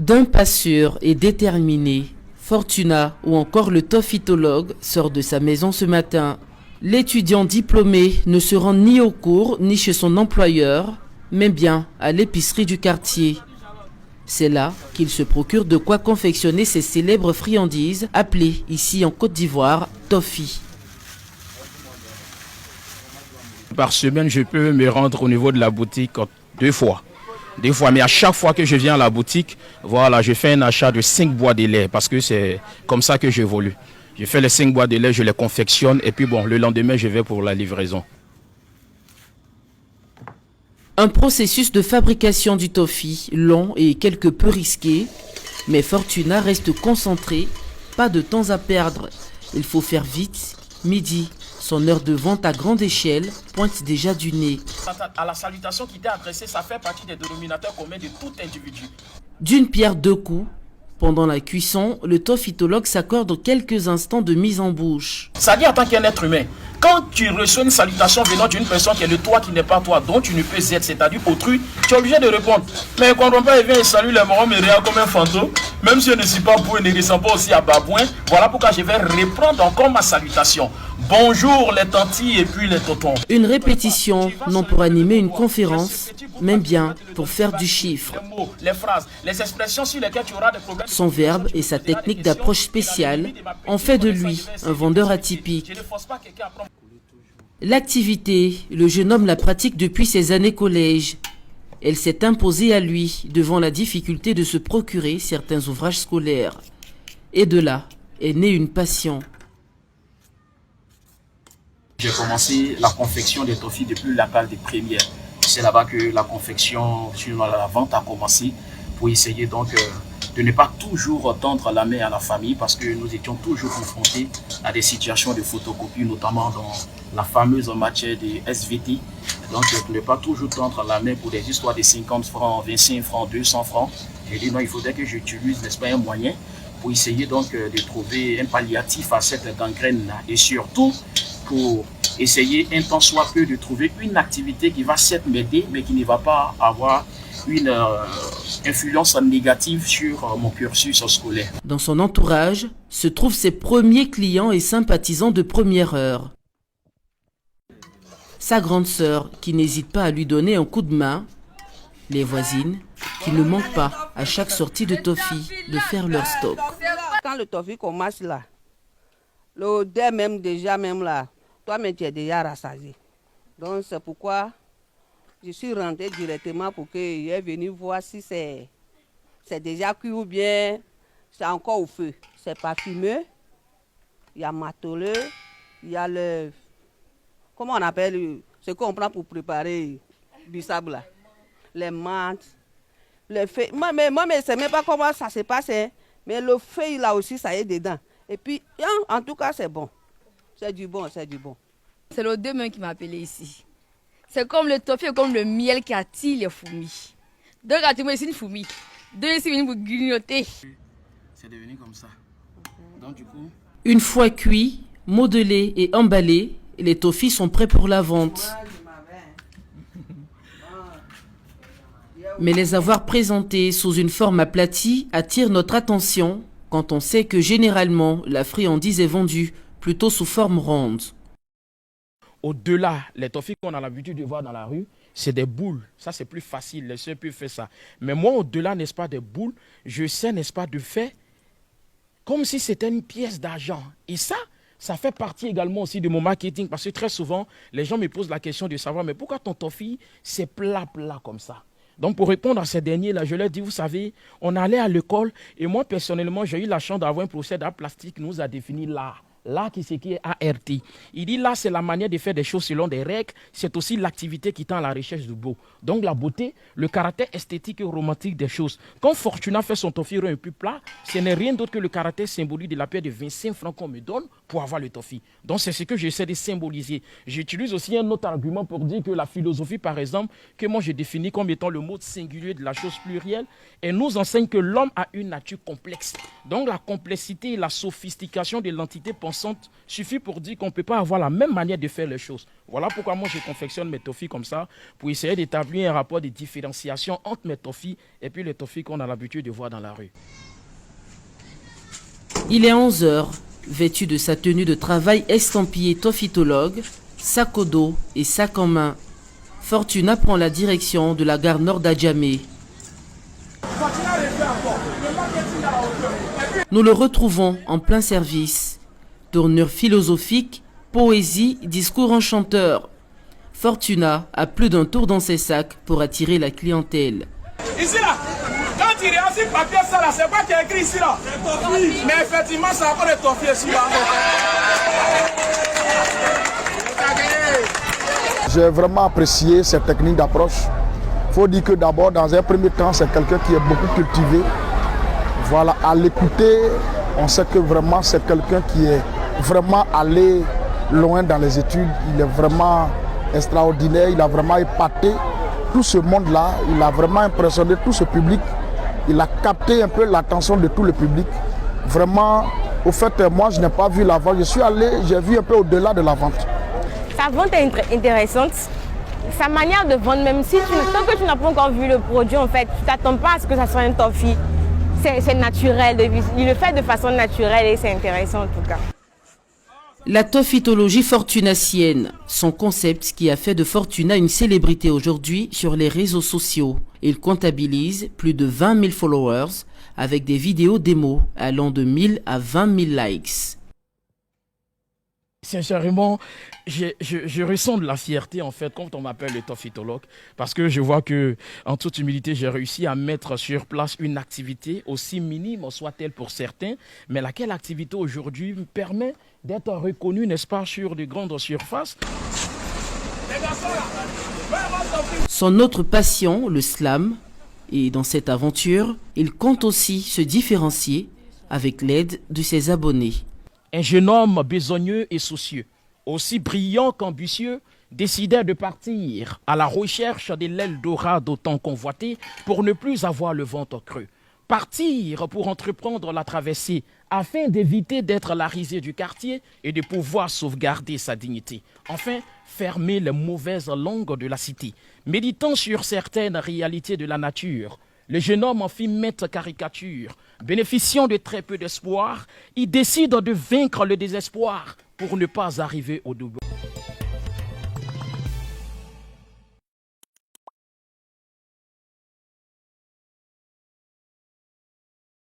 D'un pas sûr et déterminé, Fortuna ou encore le toffitologue sort de sa maison ce matin. L'étudiant diplômé ne se rend ni au cours ni chez son employeur, mais bien à l'épicerie du quartier. C'est là qu'il se procure de quoi confectionner ses célèbres friandises, appelées ici en Côte d'Ivoire toffee. Par semaine, je peux me rendre au niveau de la boutique deux fois. Mais à chaque fois que je viens à la boutique, voilà, je fais un achat de 5 boîtes de lait parce que c'est comme ça que j'évolue. Je fais les 5 boîtes de lait, je les confectionne et puis bon, le lendemain, je vais pour la livraison. Un processus de fabrication du toffee long et quelque peu risqué, mais Fortuna reste concentré, pas de temps à perdre. Il faut faire vite, midi. Son heure de vente à grande échelle pointe déjà du nez. À la salutation qui t'est adressée, ça fait partie des dénominateurs communs de tout individu. D'une pierre deux coups, pendant la cuisson, le toffitologue s'accorde quelques instants de mise en bouche. Ça dit en tant qu'un être humain, quand tu reçois une salutation venant d'une personne qui est le toi qui n'est pas toi, dont tu ne peux être, c'est-à-dire autrui, tu es obligé de répondre. Mais quand on vient et salue les morons, me regarde comme un fantôme, même si je ne suis pas beau et ne descends pas aussi à babouin, voilà pourquoi je vais reprendre encore ma salutation. Bonjour les tantis et puis les tontons. Une répétition, non pour animer une conférence, mais bien pour faire du chiffre. Les mots, les phrases, les expressions sur lesquelles tu auras des problèmes. Son verbe et sa technique d'approche spéciale ont fait de lui un vendeur atypique. L'activité, le jeune homme la pratique depuis ses années collège. Elle s'est imposée à lui devant la difficulté de se procurer certains ouvrages scolaires. Et de là est née une passion. J'ai commencé la confection des toffees depuis la cale des premières. C'est là-bas que la confection, la vente a commencé pour essayer donc de ne pas toujours tendre la main à la famille parce que nous étions toujours confrontés à des situations de photocopie, notamment dans la fameuse matière des SVT. Donc de ne pas toujours tendre la main pour des histoires de 50 francs, 25 francs, 200 francs. J'ai dit non, il faudrait que j'utilise, n'est-ce pas, un moyen pour essayer donc de trouver un palliatif à cette gangrène et surtout pour essayer un temps soit peu de trouver une activité qui va certes m'aider mais qui ne va pas avoir une influence négative sur mon cursus scolaire. Dans son entourage se trouvent ses premiers clients et sympathisants de première heure. Sa grande sœur qui n'hésite pas à lui donner un coup de main. Les voisines qui ne manquent pas à chaque sortie de toffee de faire leur stock. Quand le toffee commence là, l'odeur même déjà même là, toi-même tu es déjà rassasié. Donc c'est pourquoi je suis rentré directement pour qu'il est venu voir si c'est déjà cuit ou bien c'est encore au feu. C'est parfumeux, il y a matoleux, il y a le... Comment on appelle ce qu'on prend pour préparer bissab là? Les menthes, le feu. Moi, je ne sais même pas comment ça se passe, hein, mais le feu là aussi, ça est dedans. Et puis, en tout cas, c'est bon. C'est du bon, c'est du bon. C'est l'odeur même qui m'a appelé ici. C'est comme le toffee, comme le miel qui attire les fourmis. Donc, quand tu me dis une fourmi, deux ici viennent vous grignoter. C'est devenu comme ça. Donc, du coup... Une fois cuits, modelés et emballés, les toffees sont prêts pour la vente. Mais les avoir présentés sous une forme aplatie attire notre attention quand on sait que généralement la friandise est vendue plutôt sous forme ronde. Au-delà, les toffees qu'on a l'habitude de voir dans la rue, c'est des boules. Ça, c'est plus facile, les soeurs peuvent faire ça. Mais moi, au-delà, n'est-ce pas, des boules, je sais, n'est-ce pas, de faire comme si c'était une pièce d'argent. Et ça fait partie également aussi de mon marketing parce que très souvent, les gens me posent la question de savoir, mais pourquoi ton toffee, c'est plat comme ça? Donc, pour répondre à ces derniers-là, je leur dis, vous savez, on allait à l'école et moi, personnellement, j'ai eu la chance d'avoir un professeur d'art plastique qui nous a défini l'art. L'art qui est ART. Il dit là, c'est la manière de faire des choses selon des règles. C'est aussi l'activité qui tend à la recherche du beau. Donc la beauté, le caractère esthétique et romantique des choses. Quand Fortuna fait son toffee un peu plat, ce n'est rien d'autre que le caractère symbolique de la paire de 25 francs qu'on me donne pour avoir le toffee. Donc c'est ce que j'essaie de symboliser. J'utilise aussi un autre argument pour dire que la philosophie, par exemple, que moi je définis comme étant le mot singulier de la chose plurielle, elle nous enseigne que l'homme a une nature complexe. Donc la complexité et la sophistication de l'entité pensée consente suffit pour dire qu'on ne peut pas avoir la même manière de faire les choses. Voilà pourquoi moi je confectionne mes toffees comme ça, pour essayer d'établir un rapport de différenciation entre mes toffees et puis les toffees qu'on a l'habitude de voir dans la rue. Il est 11 h, vêtu de sa tenue de travail estampillée toffitologue, sac au dos et sac en main. Fortuna prend la direction de la gare nord d'Adjamé. Nous le retrouvons en plein service. Tournure philosophique, poésie, discours enchanteur. Fortuna a plus d'un tour dans ses sacs pour attirer la clientèle. Ici là, quand tu regardes ce papier, ça là, c'est quoi qui est écrit ici là? Mais effectivement, c'est encore des toffees ici là. J'ai vraiment apprécié cette technique d'approche. Il faut dire que d'abord, dans un premier temps, c'est quelqu'un qui est beaucoup cultivé. Voilà, à l'écouter, on sait que vraiment c'est quelqu'un qui est vraiment allé loin dans les études. Il est vraiment extraordinaire, il a vraiment épaté tout ce monde-là. Il a vraiment impressionné tout ce public. Il a capté un peu l'attention de tout le public. Vraiment, au fait, moi je n'ai pas vu la vente. Je suis allé, j'ai vu un peu au-delà de la vente. Sa vente est intéressante. Sa manière de vendre, même si tant que tu n'as pas encore vu le produit, en fait, tu ne t'attends pas à ce que ça soit un toffee. C'est naturel, il le fait de façon naturelle et c'est intéressant en tout cas. La toffitologie fortunacienne, son concept qui a fait de Fortuna une célébrité aujourd'hui sur les réseaux sociaux. Il comptabilise plus de 20 000 followers avec des vidéos démos allant de 1000 à 20 000 likes. Sincèrement, je ressens de la fierté en fait quand on m'appelle le toffitologue parce que je vois que, en toute humilité, j'ai réussi à mettre sur place une activité aussi minime soit-elle pour certains, mais laquelle activité aujourd'hui me permet d'être reconnu, n'est-ce pas, sur de grandes surfaces. Son autre passion, le slam, et dans cette aventure, il compte aussi se différencier avec l'aide de ses abonnés. Un jeune homme besogneux et soucieux, aussi brillant qu'ambitieux, décidait de partir à la recherche de l'Eldorado tant convoité pour ne plus avoir le ventre creux. Partir pour entreprendre la traversée afin d'éviter d'être la risée du quartier et de pouvoir sauvegarder sa dignité. Enfin, fermer les mauvaises langues de la cité. Méditant sur certaines réalités de la nature, le jeune homme en fit maintes caricatures. Bénéficiant de très peu d'espoir, il décide de vaincre le désespoir pour ne pas arriver au double.